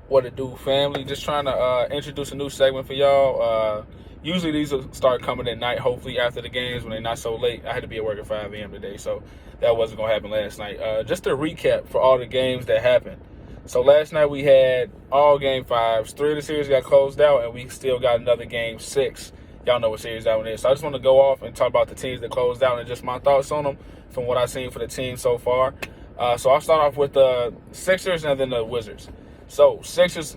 What it do, family? Just trying to introduce a new segment for y'all. Usually these will start coming at night, hopefully after the games when they're not so late. I had to be at work at 5 a.m. today, so that wasn't going to happen last night. Just a recap for all the games that happened. So last night we had all game fives. 3 of the series got closed out, and we still got another game 6. Y'all know what series that one is. So I just want to go off and talk about the teams that closed out and just my thoughts on them from what I've seen for the team so far. So I'll start off with the Sixers and then the Wizards. So Sixers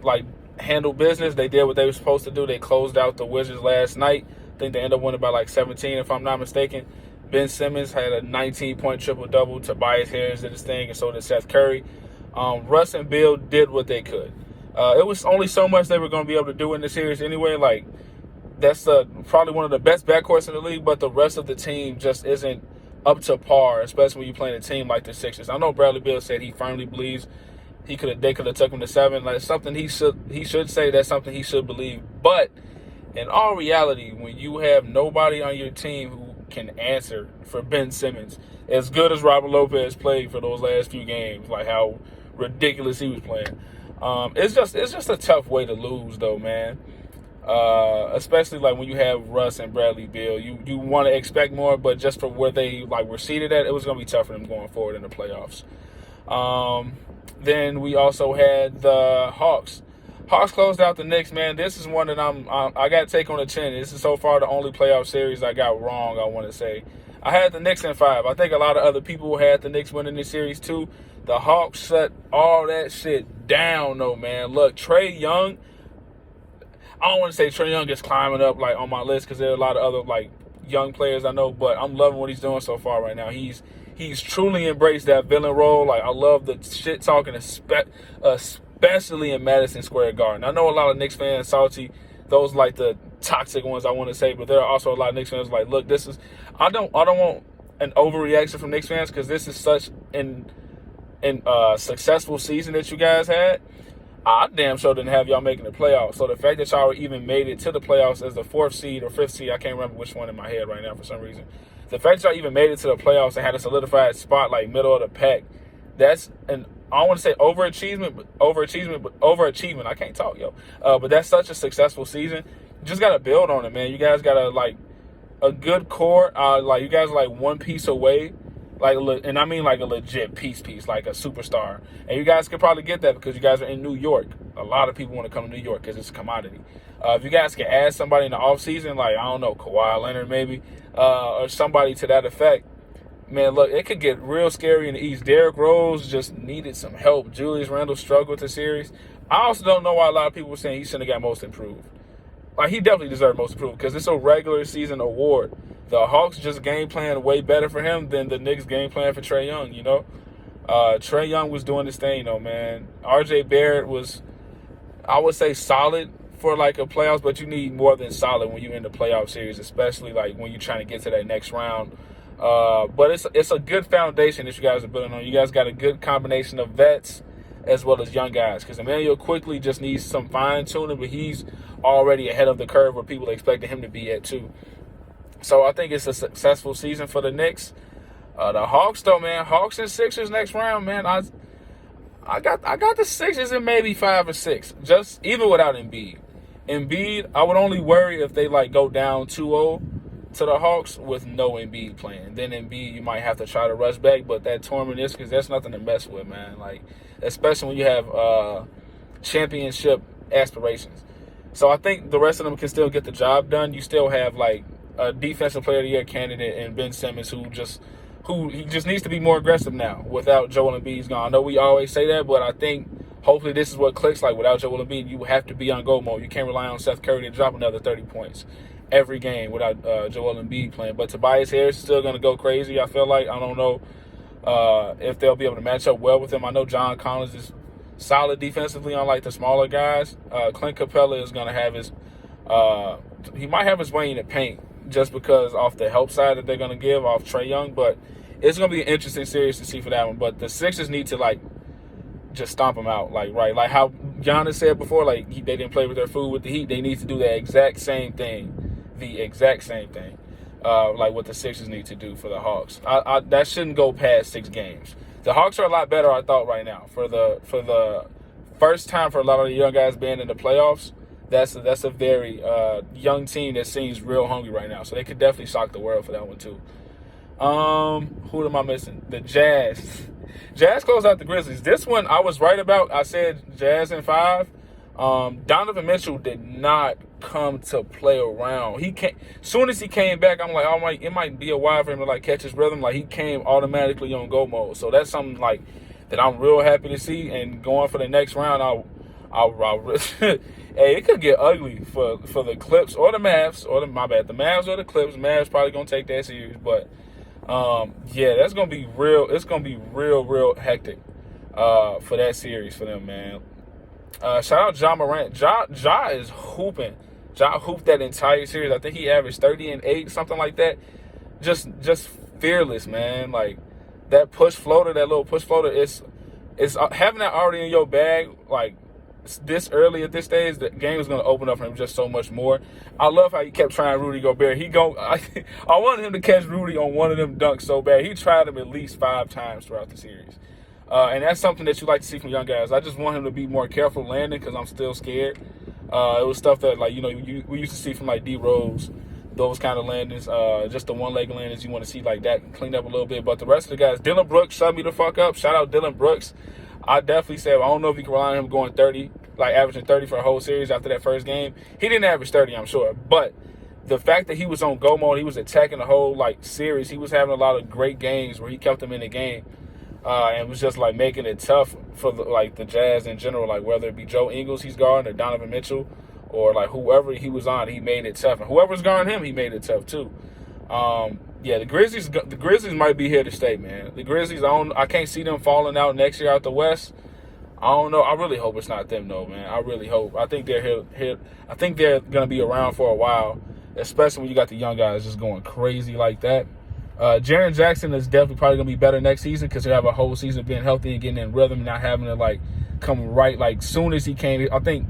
handled business. They did what they were supposed to do. They closed out the Wizards last night. I think they ended up winning by 17, if I'm not mistaken. Ben Simmons had a 19-point triple-double. Tobias Harris did his thing, and so did Seth Curry. Russ and Bill did what they could. It was only so much they were going to be able to do in the series anyway. That's probably one of the best backcourts in the league, but the rest of the team just isn't up to par, especially when you're playing a team like the Sixers. I know Bradley Beal said he firmly believes they could have took him to 7. Something he should say. That's something he should believe. But in all reality, when you have nobody on your team who can answer for Ben Simmons, as good as Robert Lopez played for those last few games, how ridiculous he was playing, it's just a tough way to lose, though, man. Especially when you have Russ and Bradley Beal, you want to expect more, but just for where they were seated at, it was going to be tough for them going forward in the playoffs. Then we also had the Hawks. Hawks closed out the Knicks, man. This is one that I got to take on the chin. This is so far the only playoff series I got wrong, I want to say. I had the Knicks in 5. I think a lot of other people had the Knicks winning this series too. The Hawks shut all that shit down, though, man. Look, Trae Young, I don't want to say Trae Young is climbing up on my list because there are a lot of other young players I know, but I'm loving what he's doing so far right now. He's truly embraced that villain role. I love the shit talking, especially in Madison Square Garden. I know a lot of Knicks fans salty, those the toxic ones I want to say, but there are also a lot of Knicks fans look, this is I don't want an overreaction from Knicks fans because this is such an successful season that you guys had. I damn sure didn't have y'all making the playoffs. So the fact that y'all even made it to the playoffs as the 4th seed or 5th seed, I can't remember which one in my head right now for some reason. The fact that y'all even made it to the playoffs and had a solidified spot middle of the pack, that's an, I don't want to say overachievement. I can't talk, yo. But that's such a successful season. You just got to build on it, man. You guys got to, a good core. You guys are, one piece away. And I mean a legit piece, like a superstar. And you guys could probably get that because you guys are in New York. A lot of people want to come to New York because it's a commodity. If you guys can add somebody in the offseason, I don't know, Kawhi Leonard maybe, or somebody to that effect, man, look, it could get real scary in the East. Derrick Rose just needed some help. Julius Randle struggled with the series. I also don't know why a lot of people were saying he shouldn't have got most improved. He definitely deserved most improved because it's a regular season award. The Hawks just game plan way better for him than the Knicks game plan for Trae Young, you know? Trae Young was doing his thing, though, man. RJ Barrett was, I would say, solid for a playoffs, but you need more than solid when you're in the playoff series, especially when you're trying to get to that next round. But it's a good foundation that you guys are building on. You guys got a good combination of vets as well as young guys because Emmanuel quickly just needs some fine-tuning, but he's already ahead of the curve where people expected him to be at, too. So I think it's a successful season for the Knicks. The Hawks, though, man. Hawks and Sixers next round, man. I got the Sixers in maybe 5 or 6, just even without Embiid. Embiid, I would only worry if they go down 2-0 to the Hawks with no Embiid playing. Then Embiid, you might have to try to rush back, but that torn meniscus, that's nothing to mess with, man. Especially when you have championship aspirations. So I think the rest of them can still get the job done. You still have a defensive player of the year candidate in Ben Simmons who he just needs to be more aggressive now without Joel Embiid's gone. I know we always say that, but I think hopefully this is what clicks. Without Joel Embiid, you have to be on go mode. You can't rely on Seth Curry to drop another 30 points every game without Joel Embiid playing. But Tobias Harris is still going to go crazy, I feel like. I don't know if they'll be able to match up well with him. I know John Collins is solid defensively on the smaller guys. Clint Capella is going to have his he might have his way in the paint just because off the help side that they're going to give off Trae Young, but it's going to be an interesting series to see for that one. But the Sixers need to just stomp them out, right? How Giannis said before, they didn't play with their food with the Heat. They need to do the exact same thing, what the Sixers need to do for the Hawks. That shouldn't go past 6 games. The Hawks are a lot better, I thought, right now for the first time for a lot of the young guys being in the playoffs. That's a very young team that seems real hungry right now. So they could definitely shock the world for that one too. Who am I missing? The Jazz. Jazz closed out the Grizzlies. This one I was right about. I said Jazz in 5. Donovan Mitchell did not come to play around. He came soon as he came back. I'm like, oh my, it might be a while for him to like catch his rhythm. Like he came automatically on go mode. So that's something like that I'm real happy to see. And going for the next round, I'll hey, it could get ugly for the Clips or the Mavs or the Mavs or the Clips. Mavs probably gonna take that series, but yeah, that's gonna be real. It's gonna be real hectic for that series for them, man. Shout out Ja Morant. Ja is hooping. Ja hooped that entire series. I think he averaged 30 and 8, something like that. Just fearless, man. Like that little push floater. It's having that already in your bag, like this early at this stage. The game is going to open up for him just so much more. I love how he kept trying Rudy Gobert. I wanted him to catch Rudy on one of them dunks so bad. He tried him at least 5 times throughout the series. And that's something that you like to see from young guys. I just want him to be more careful landing because I'm still scared. It was stuff that, like, we used to see from, like, D Rose, those kind of landings. Just the one-leg landings, you want to see, like, that cleaned up a little bit. But the rest of the guys, Dylan Brooks shut me the fuck up. Shout out Dylan Brooks. I definitely said, I don't know if you can rely on him going 30, like averaging 30 for a whole series after that first game. He didn't average 30, I'm sure. But the fact that he was on go mode, he was attacking the whole, like, series. He was having a lot of great games where he kept them in the game. And was just like making it tough for the Jazz in general, like whether it be Joe Ingles he's guarding or Donovan Mitchell or like whoever he was on, he made it tough. And whoever's guarding him, he made it tough too. Yeah, the Grizzlies might be here to stay, man. The Grizzlies, I can't see them falling out next year out the West. I don't know. I really hope it's not them though, man. I really hope. I think they're here. I think they're gonna be around for a while, especially when you got the young guys just going crazy like that. Jaren Jackson is definitely probably going to be better next season because he'll have a whole season being healthy and getting in rhythm and not having to, like, come right, like, soon as he came. I think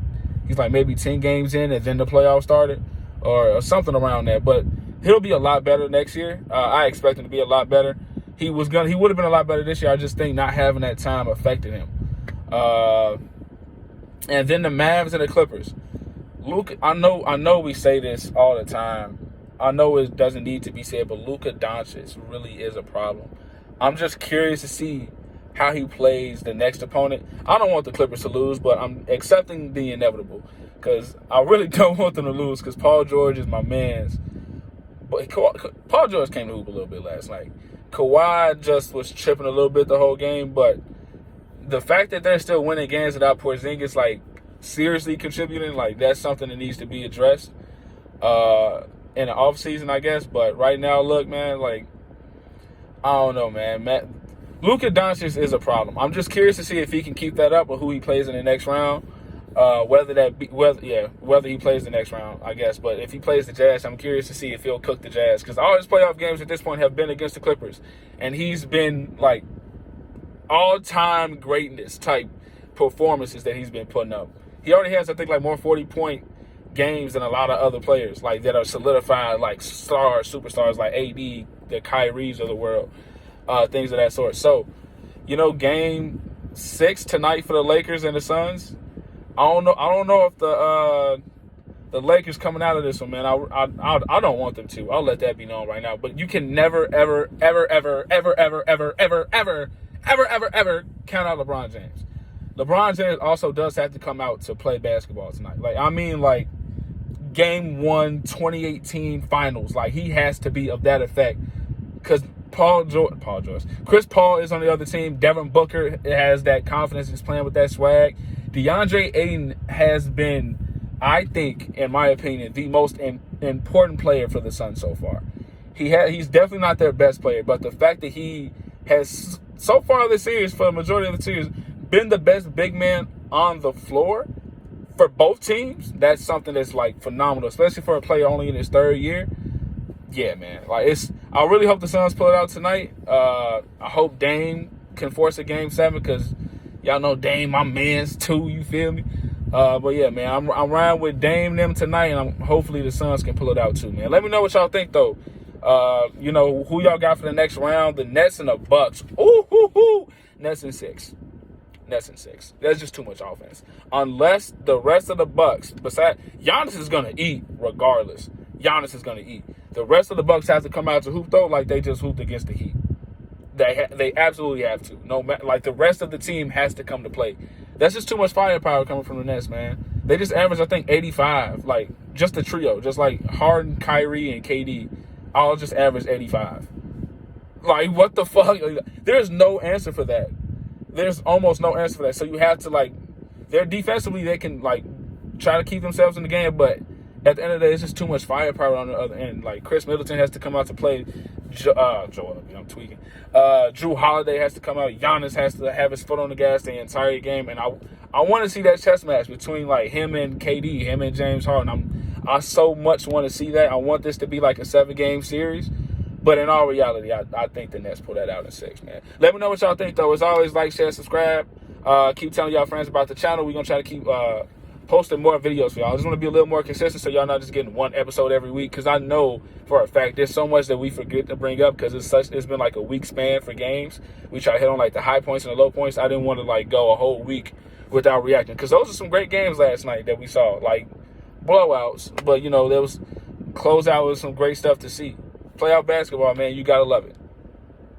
he's, like, maybe 10 games in and then the playoffs started or something around that. But he'll be a lot better next year. I expect him to be a lot better. He would have been a lot better this year. I just think not having that time affected him. And then the Mavs and the Clippers. Luka, I know we say this all the time. I know it doesn't need to be said, but Luka Doncic really is a problem. I'm just curious to see how he plays the next opponent. I don't want the Clippers to lose, but I'm accepting the inevitable because I really don't want them to lose because Paul George is my man's. But Paul George came to hoop a little bit last night. Kawhi just was tripping a little bit the whole game, but the fact that they're still winning games without Porzingis, like, seriously contributing, like, that's something that needs to be addressed. In the offseason, I guess. But right now, look, man, like, I don't know, man. Luka Doncic is a problem. I'm just curious to see if he can keep that up or who he plays in the next round. Whether he plays the next round, I guess. But if he plays the Jazz, I'm curious to see if he'll cook the Jazz. Because all his playoff games at this point have been against the Clippers. And he's been, like, all-time greatness type performances that he's been putting up. He already has, I think, like, more 40-point games than a lot of other players, like, that are solidified, like, superstars like AD, the Kyries of the world, things of that sort. So, game 6 tonight for the Lakers and the Suns. I don't know if the Lakers coming out of this one, man. I don't want them to. I'll let that be known right now. But you can never, ever, ever, ever, ever, ever, ever, ever, ever, ever, ever, ever count out LeBron James. LeBron James also does have to come out to play basketball tonight. Like, I mean, like, Game 1, 2018 finals. Like, he has to be of that effect because Chris Paul is on the other team. Devin Booker has that confidence. He's playing with that swag. DeAndre Ayton has been, I think, in my opinion, the most important player for the Suns so far. He's definitely not their best player, but the fact that he has, so far this series, for the majority of the series, been the best big man on the floor for both teams, that's something that's, like, phenomenal, especially for a player only in his 3rd year. Yeah, man. Like, I really hope the Suns pull it out tonight. I hope Dame can force a Game 7 because y'all know Dame, my man's too, you feel me? But, yeah, man, I'm riding with Dame them tonight, and hopefully the Suns can pull it out too, man. Let me know what y'all think, though. Who y'all got for the next round, the Nets and the Bucks. Ooh, Nets in 6. Nets in 6. That's just too much offense. Unless the rest of the Bucks, besides Giannis is gonna eat regardless. Giannis is gonna eat. The rest of the Bucks have to come out to hoop though, like they just hooped against the Heat. They absolutely have to. No, like the rest of the team has to come to play. That's just too much firepower coming from the Nets, man. They just averaged, I think, 85. Like just the trio, just like Harden, Kyrie, and KD, all just averaged 85. Like what the fuck? There's no answer for that. There's almost no answer for that. So you have to like, they're defensively they can like try to keep themselves in the game, but at the end of the day, it's just too much firepower on the other end. Like Chris Middleton has to come out to play. Joel Embiid, I'm tweaking. Drew Holiday has to come out. Giannis has to have his foot on the gas the entire game, and I want to see that chess match between like him and KD, him and James Harden. I so much want to see that. I want this to be like a 7-game series. But in all reality, I think the Nets pull that out in 6, man. Let me know what y'all think, though. As always, like, share, subscribe. Keep telling y'all friends about the channel. We're going to try to keep posting more videos for y'all. I just want to be a little more consistent so y'all not just getting one episode every week, because I know for a fact there's so much that we forget to bring up because it's been like a week span for games. We try to hit on like the high points and the low points. I didn't want to like go a whole week without reacting, because those are some great games last night that we saw, like blowouts. But, you know, there was closeout with some great stuff to see. Playoff basketball, man, you got to love it.